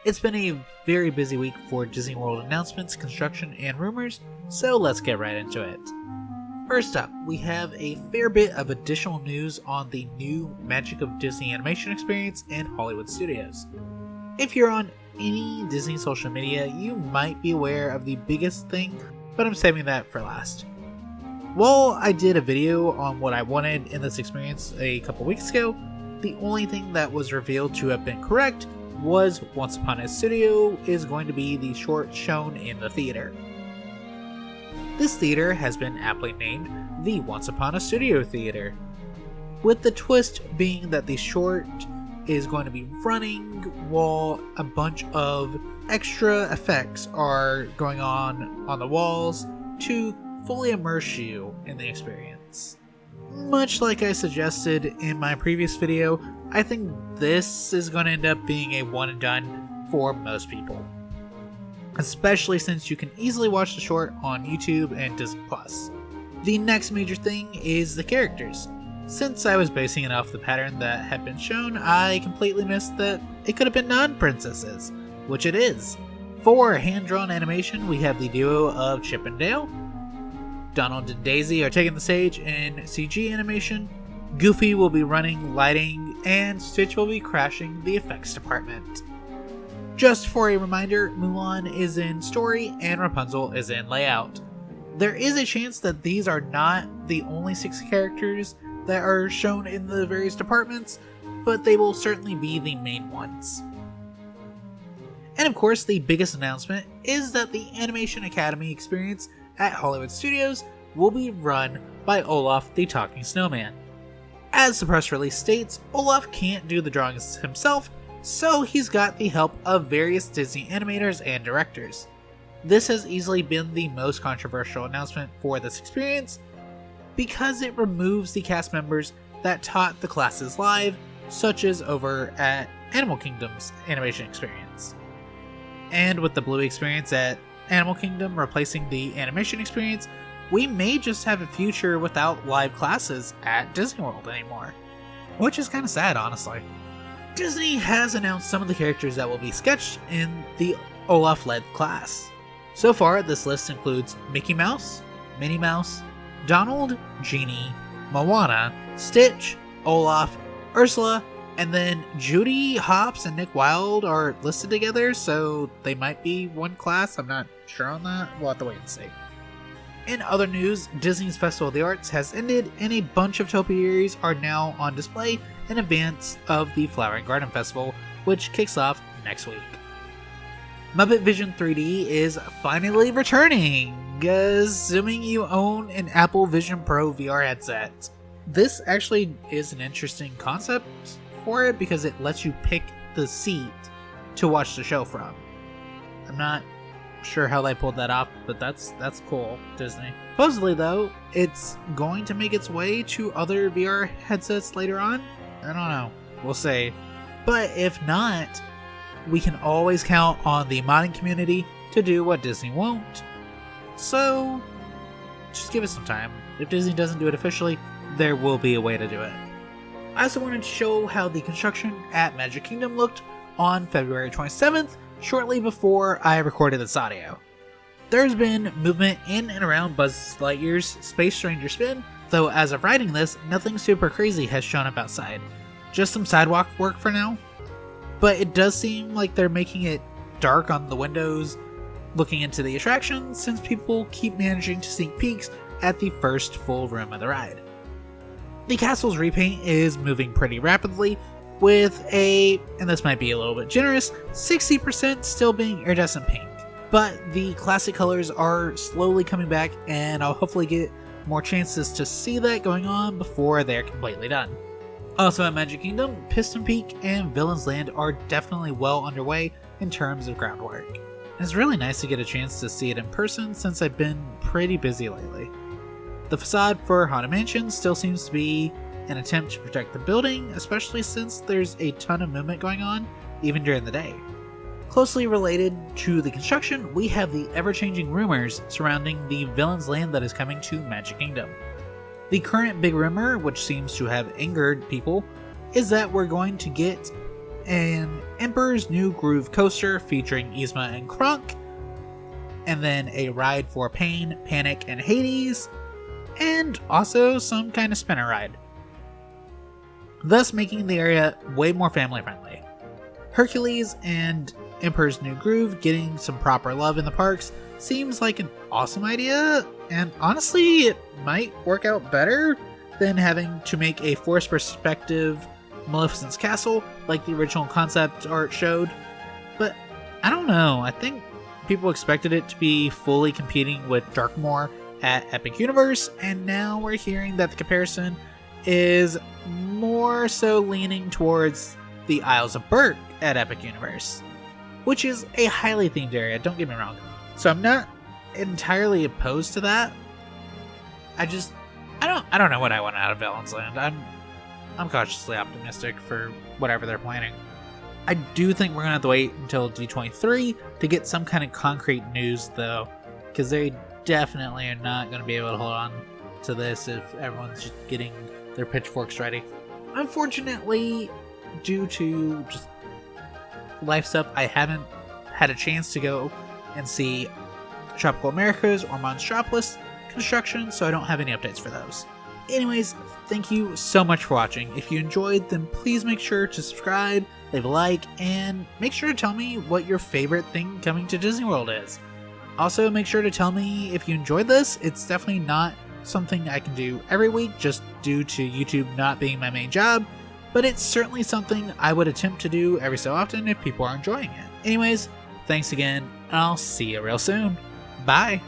It's been a very busy week for Disney World announcements, construction, and rumors, so let's get right into it. First up, we have a fair bit of additional news on the new Magic of Disney animation experience in Hollywood Studios. If you're on any Disney social media, you might be aware of the biggest thing, but I'm saving that for last. While I did a video on what I wanted in this experience a couple weeks ago, the only thing that was revealed to have been correct was Once Upon a Studio is going to be the short shown in the theater. This theater has been aptly named the Once Upon a Studio Theater, with the twist being that the short is going to be running while a bunch of extra effects are going on the walls to fully immerse you in the experience. Much like I suggested in my previous video, I think this is going to end up being a one and done for most people, especially since you can easily watch the short on YouTube and Disney+. The next major thing is the characters. Since I was basing it off the pattern that had been shown, I completely missed that it could have been non-princesses, which it is. For hand-drawn animation, we have the duo of Chip and Dale. Donald and Daisy are taking the stage in CG animation. Goofy will be running lighting, and Stitch will be crashing the effects department. Just for a reminder, Mulan is in story and Rapunzel is in layout. There is a chance that these are not the only 6 characters that are shown in the various departments, but they will certainly be the main ones. And of course, the biggest announcement is that the Animation Academy experience at Hollywood Studios will be run by Olaf the Talking Snowman. As the press release states, Olaf can't do the drawings himself, so he's got the help of various Disney animators and directors. This has easily been the most controversial announcement for this experience, because it removes the cast members that taught the classes live, such as over at Animal Kingdom's animation experience. And with the Blue experience at Animal Kingdom replacing the animation experience, we may just have a future without live classes at Disney World anymore. Which is kind of sad, honestly. Disney has announced some of the characters that will be sketched in the Olaf-led class. So far, this list includes Mickey Mouse, Minnie Mouse, Donald, Genie, Moana, Stitch, Olaf, Ursula, and then Judy Hopps and Nick Wilde are listed together, so they might be one class. I'm not sure on that. We'll have to wait and see. In other news, Disney's Festival of the Arts has ended, and a bunch of topiaries are now on display in advance of the Flower and Garden Festival, which kicks off next week. Muppet Vision 3D is finally returning, assuming you own an Apple Vision Pro VR headset. This actually is an interesting concept for it because it lets you pick the seat to watch the show from. I'm not sure how they pulled that off, but that's cool, Disney. Supposedly though, it's going to make its way to other VR headsets later on. I don't know. We'll see. But if not, we can always count on the modding community to do what Disney won't. So, just give it some time. If Disney doesn't do it officially, there will be a way to do it. I also wanted to show how the construction at Magic Kingdom looked on February 27th, shortly before I recorded this audio. There's been movement in and around Buzz Lightyear's Space Ranger spin, though as of writing this, nothing super crazy has shown up outside. Just some sidewalk work for now. But it does seem like they're making it dark on the windows looking into the attraction, since people keep managing to sneak peeks at the first full room of the ride. The castle's repaint is moving pretty rapidly, with and this might be a little bit generous, 60% still being iridescent pink. But the classic colors are slowly coming back, and I'll hopefully get more chances to see that going on before they're completely done. Also at Magic Kingdom, Piston Peak and Villain's Land are definitely well underway in terms of groundwork. It's really nice to get a chance to see it in person since I've been pretty busy lately. The facade for Haunted Mansion still seems to be an attempt to protect the building, especially since there's a ton of movement going on, even during the day. Closely related to the construction, we have the ever-changing rumors surrounding the Villain's Land that is coming to Magic Kingdom. The current big rumor, which seems to have angered people, is that we're going to get an Emperor's New Groove coaster featuring Yzma and Kronk, and then a ride for Pain, Panic, and Hades, and also some kind of spinner ride, thus making the area way more family friendly. Hercules and Emperor's New Groove getting some proper love in the parks seems like an awesome idea, and honestly it might work out better than having to make a forced perspective Maleficent's castle like the original concept art showed. But I don't know, I think people expected it to be fully competing with Darkmoor at Epic Universe, and now we're hearing that the comparison is more so leaning towards the Isles of Berk at Epic Universe, which is a highly themed area, don't get me wrong. So I'm not entirely opposed to that. I don't know what I want out of Valens Land. I'm cautiously optimistic for whatever they're planning. I do think we're gonna have to wait until D23 to get some kind of concrete news though, because they definitely are not gonna be able to hold on to this if everyone's just getting their pitchforks ready. Unfortunately, due to just life stuff, I haven't had a chance to go and see Tropical Americas or Monstropolis construction, so I don't have any updates for those. Anyways, thank you so much for watching. If you enjoyed, then please make sure to subscribe, leave a like, and make sure to tell me what your favorite thing coming to Disney World is. Also, make sure to tell me if you enjoyed this. It's definitely not something I can do every week just due to YouTube not being my main job, but it's certainly something I would attempt to do every so often if people are enjoying it. Anyways, thanks again, and I'll see you real soon. Bye!